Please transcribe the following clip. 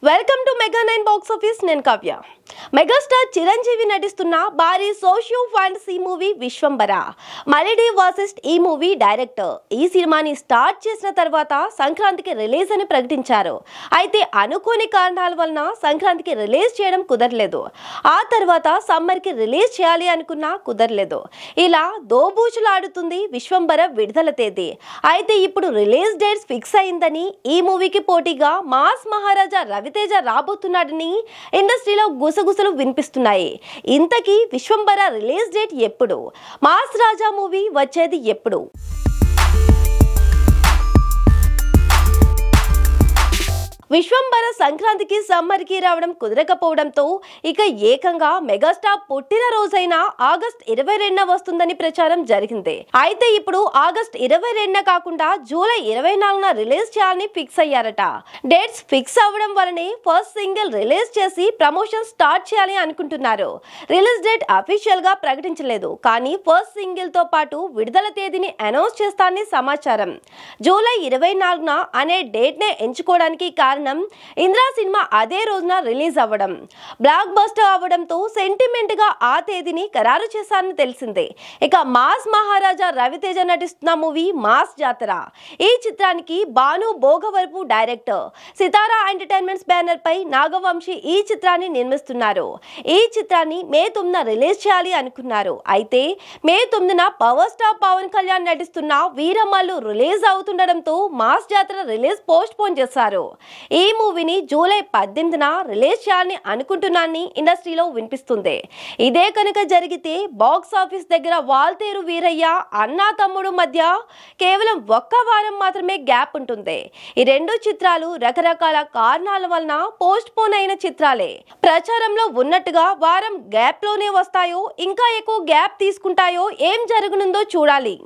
Welcome to mega 9 box office. నేను Kavya. Megastar Chiranjeevi నటిస్తున్న భారీ సోషియో ఫ్యాంటసీ మూవీ విశ్వంబర. మలిడి వాసిస్ట్ ఈ మూవీ డైరెక్టర్. ఈ సినిమాని స్టార్ట్ చేసిన తర్వాత సంక్రాంతికి రిలీజ్ అని ప్రకటించారు. అయితే అనుకోని కారణాల వలన సంక్రాంతికి రిలీజ్ చేయడం కుదరలేదు. ఆ తర్వాత సమ్మర్కి రిలీజ్ చేయాలి అనుకున్నా కుదరలేదు. ఇలా దోబూచులాడుతుంది విశ్వంబర విడుదల తేదీ. అయితే ఇప్పుడు రిలీజ్ డేట్స్ ఫిక్స్ అయిందని, ఈ మూవీకి పోటీగా మాస్ మహారాజా రవితేజ రాబోతున్నాడని ఇండస్ట్రీలో గుసగుసలు వినిపిస్తున్నాయి. ఇంతకీ విశ్వంబర రిలీజ్ డేట్ ఎప్పుడు? మాస్ రాజా మూవీ వచ్చేది ఎప్పుడు? విశ్వంబర సంక్రాంతికి సమ్మర్కి రావడం కుదరకపోవడంతో ఇక ఏకంగా మెగాస్టార్ పుట్టిన రోజైన ఆగస్ట్ 22న వస్తుందని ప్రచారం జరిగింది. అయితే ఇప్పుడు ఆగస్ట్ 22న కాకుండా జూలై 24న రిలీజ్ చేయాలని ఫిక్స్ అయ్యారట. డేట్స్ ఫిక్స్ అవ్వడం వల్లనే ఫస్ట్ సింగిల్ రిలీజ్ చేసి ప్రమోషన్ స్టార్ట్ చేయాలి అనుకుంటున్నారు. రిలీజ్ డేట్ అఫీషియల్ గా ప్రకటించలేదు, కానీ ఫస్ట్ సింగిల్ తో పాటు విడుదల తేదీని అనౌన్స్ చేస్తారని సమాచారం. జూలై 24న అనే డేట్ నే ఎంచుకోవడానికి కారణం ఇంద్రా సినిమా అదే రోజున రిలీజ్ అవ్వడం, బ్లాక్ బస్టర్ అవ్వడంతో సెంటిమెంట్ గా ఆ తేదీని ఖరారు చేశారని తెలిసిందే. ఇక మాస్ మహారాజా రవితేజ నటిస్తున్న మూవీ మాస్ జాతర. ఈ చిత్రానికి భాను భోగవరపు డైరెక్టర్. సితారా ఎంటర్టైన్మెంట్స్ బ్యానర్ పై నాగవంశీ ఈ చిత్రాన్ని నిర్మిస్తున్నారు. ఈ చిత్రాన్ని మే 9న రిలీజ్ చేయాలి అనుకున్నారు. అయితే మే 9న పవర్ స్టార్ పవన్ కళ్యాణ్ నటిస్తున్న వీరమల్లు రిలీజ్ అవుతుండడంతో మాస్ జాతర రిలీజ్ పోస్ట్ పోన్ చేశారు. ఈ మూవీని జూలై 18న రిలీజ్ చేయాలని అనుకుంటున్నారని ఇండస్ట్రీలో వినిపిస్తుంది. ఇదే కనుక జరిగితే బాక్స్ ఆఫీస్ దగ్గర వాల్తేరు వీరయ్య అన్నా తమ్ముడు మధ్య కేవలం ఒక్క వారం మాత్రమే గ్యాప్ ఉంటుంది. ఈ రెండు చిత్రాలు రకరకాల కారణాల వలన పోస్ట్ పోన్ అయిన చిత్రాలే. ప్రచారంలో ఉన్నట్టుగా వారం గ్యాప్ లోనే వస్తాయో, ఇంకా ఎక్కువ గ్యాప్ తీసుకుంటాయో, ఏం జరగనుందో చూడాలి.